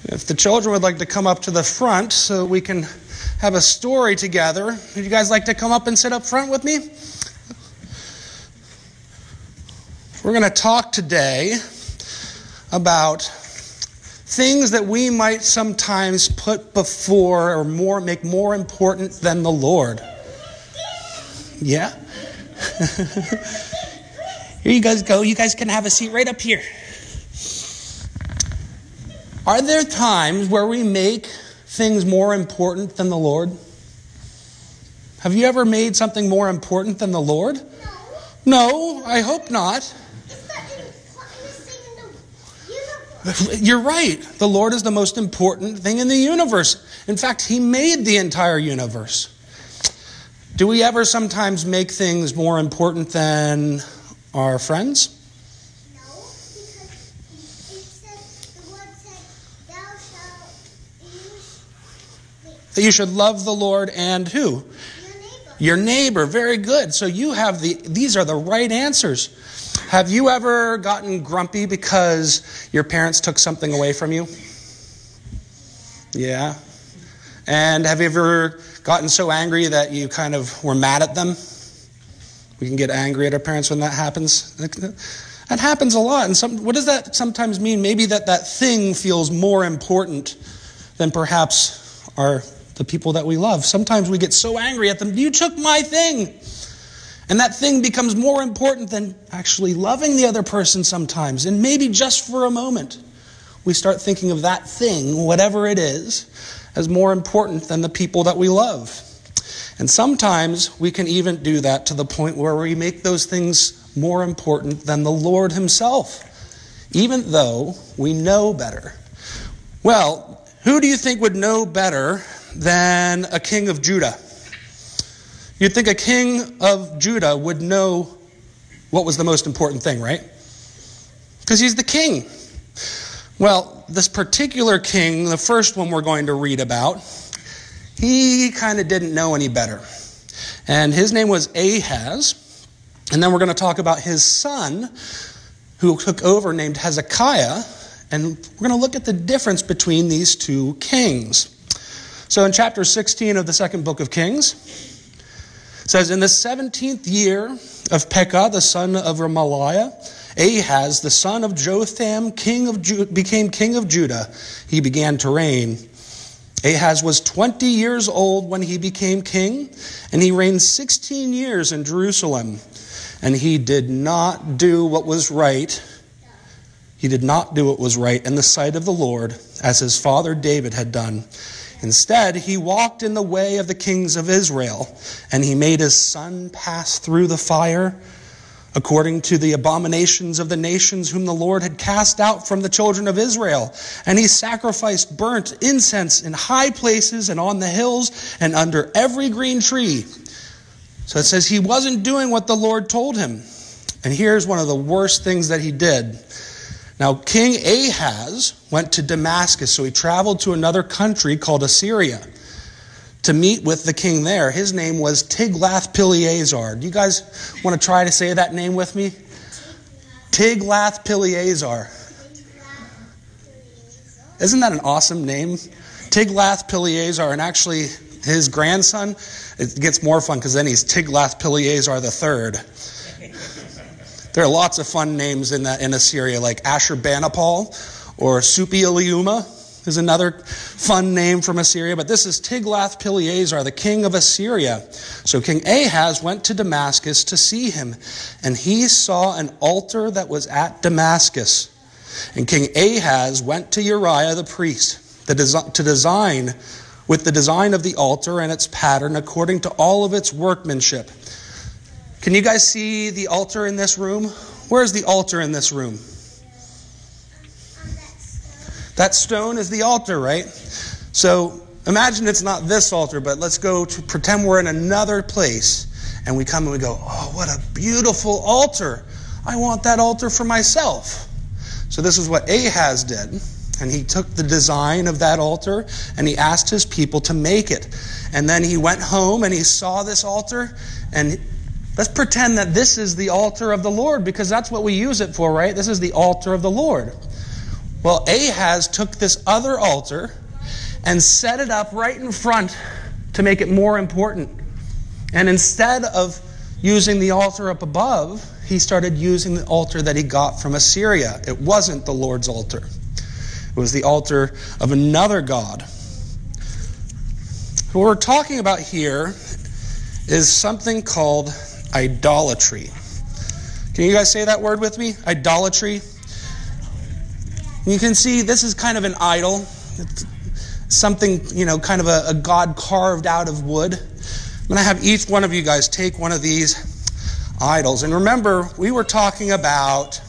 If the children would like to come up to the front so we can have a story together. Would you guys like to come up and sit up front with me? We're going to talk today about things that we might sometimes put before or make more important than the Lord. Yeah? Here you guys go. You guys can have a seat right up here. Are there times where we make things more important than the Lord? Have you ever made something more important than the Lord? No, I hope not. You're right. The Lord is the most important thing in the universe. In fact, He made the entire universe. Do we ever sometimes make things more important than our friends? No, because the Lord said, thou shalt That you should love the Lord and who? your neighbor. Your neighbor. Very good. So you have these are the right answers. Have you ever gotten grumpy because your parents took something away from you? Yeah. And have you ever gotten so angry that you kind of were mad at them? We can get angry at our parents when that happens. That happens a lot. And what does that sometimes mean? Maybe that thing feels more important than perhaps the people that we love. Sometimes we get so angry at them. You took my thing. And that thing becomes more important than actually loving the other person sometimes. And maybe just for a moment, we start thinking of that thing, whatever it is, as more important than the people that we love. And sometimes we can even do that to the point where we make those things more important than the Lord Himself, even though we know better. Well, who do you think would know better than a king of Judah? You'd think a king of Judah would know what was the most important thing, right? Because he's the king. Well, this particular king, the first one we're going to read about, he kind of didn't know any better. And his name was Ahaz. And then we're going to talk about his son, who took over, named Hezekiah. And we're going to look at the difference between these two kings. So in chapter 16 of the second book of Kings, it says, in the 17th year of Pekah, the son of Remaliah, Ahaz, the son of Jotham, became king of Judah. He began to reign. Ahaz was 20 years old when he became king, and he reigned 16 years in Jerusalem. And he did not do what was right. He did not do what was right in the sight of the Lord, as his father David had done. Instead, he walked in the way of the kings of Israel, and he made his son pass through the fire, according to the abominations of the nations whom the Lord had cast out from the children of Israel. And he sacrificed burnt incense in high places and on the hills and under every green tree. So it says he wasn't doing what the Lord told him. And here's one of the worst things that he did. Now, King Ahaz went to Damascus, so he traveled to another country called Assyria to meet with the king there. His name was Tiglath-Pileser. Do you guys want to try to say that name with me? Tiglath-Pileser. Isn't that an awesome name? Tiglath-Pileser. And actually, his grandson, it gets more fun because then he's Tiglath-Pileser III. There are lots of fun names in Assyria, like Ashurbanipal or Supi-Eliuma is another fun name from Assyria. But this is Tiglath-Pileser, the king of Assyria. So King Ahaz went to Damascus to see him, and he saw an altar that was at Damascus. And King Ahaz went to Uriah the priest to design with the design of the altar and its pattern according to all of its workmanship. Can you guys see the altar in this room? Where's the altar in this room? That stone is the altar, right? So imagine it's not this altar, but let's go to pretend we're in another place. And we come and we go, oh, what a beautiful altar. I want that altar for myself. So this is what Ahaz did. And he took the design of that altar and he asked his people to make it. And then he went home and he saw this altar, and let's pretend that this is the altar of the Lord, because that's what we use it for, right? This is the altar of the Lord. Well, Ahaz took this other altar and set it up right in front to make it more important. And instead of using the altar up above, he started using the altar that he got from Assyria. It wasn't the Lord's altar. It was the altar of another god. What we're talking about here is something called idolatry. Can you guys say that word with me? Idolatry. You can see this is kind of an idol. It's something, kind of a god carved out of wood. I'm going to have each one of you guys take one of these idols. And remember, we were talking about...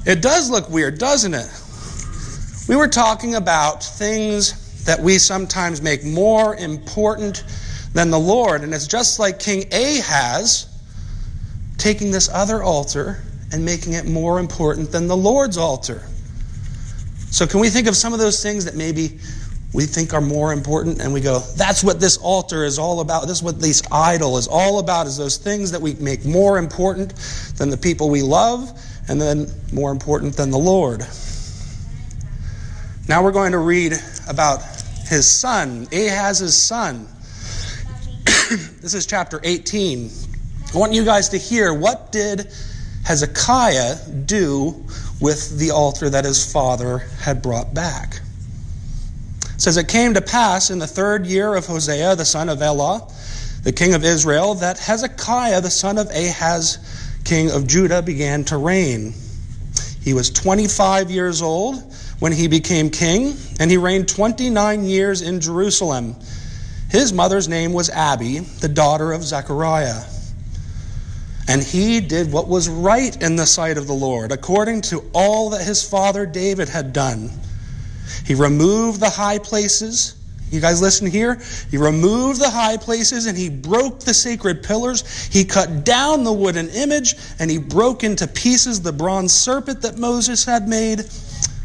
It does look weird, doesn't it? We were talking about things that we sometimes make more important than the Lord. And it's just like King Ahaz taking this other altar and making it more important than the Lord's altar. So can we think of some of those things that maybe we think are more important and we go, that's what this altar is all about. This is what this idol is all about, is those things that we make more important than the people we love and then more important than the Lord. Now we're going to read about his son, Ahaz's son. This is chapter 18. I want you guys to hear, what did Hezekiah do with the altar that his father had brought back? It says, it came to pass in the 3rd year of Hosea, the son of Elah, the king of Israel, that Hezekiah, the son of Ahaz, king of Judah, began to reign. He was 25 years old when he became king, and he reigned 29 years in Jerusalem. His mother's name was Abi, the daughter of Zechariah. And he did what was right in the sight of the Lord, according to all that his father David had done. He removed the high places. You guys listen here. He removed the high places and he broke the sacred pillars. He cut down the wooden image and he broke into pieces the bronze serpent that Moses had made.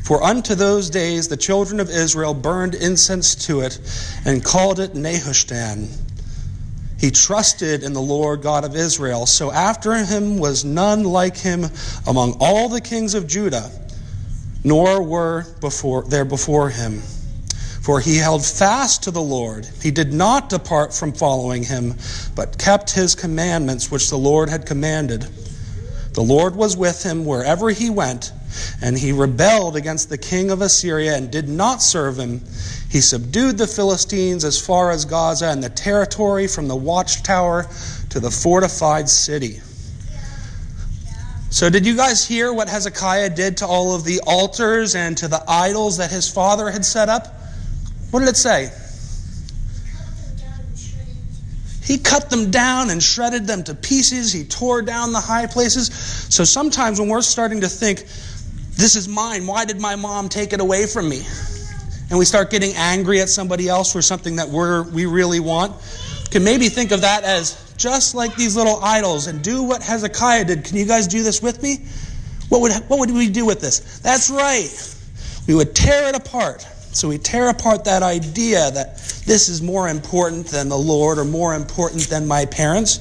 For unto those days the children of Israel burned incense to it and called it Nehushtan. He trusted in the Lord God of Israel. So after him was none like him among all the kings of Judah, nor were there before him. For he held fast to the Lord. He did not depart from following him, but kept his commandments which the Lord had commanded. The Lord was with him wherever he went, and he rebelled against the king of Assyria and did not serve him. He subdued the Philistines as far as Gaza and the territory from the watchtower to the fortified city. So did you guys hear what Hezekiah did to all of the altars and to the idols that his father had set up? What did it say? He cut them down and shredded them to pieces. He tore down the high places. So sometimes when we're starting to think, this is mine, why did my mom take it away from me? And we start getting angry at somebody else for something that we really want, we can maybe think of that as just like these little idols and do what Hezekiah did. Can you guys do this with me? What would we do with this? That's right. We would tear it apart. So we tear apart that idea that this is more important than the Lord or more important than my parents.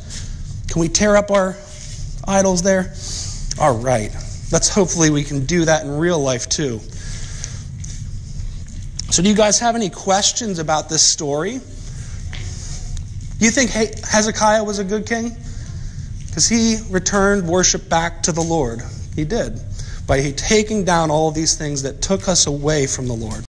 Can we tear up our idols there? All right. Hopefully we can do that in real life too. So do you guys have any questions about this story? Do you think Hezekiah was a good king? Because he returned worship back to the Lord. He did. By taking down all of these things that took us away from the Lord.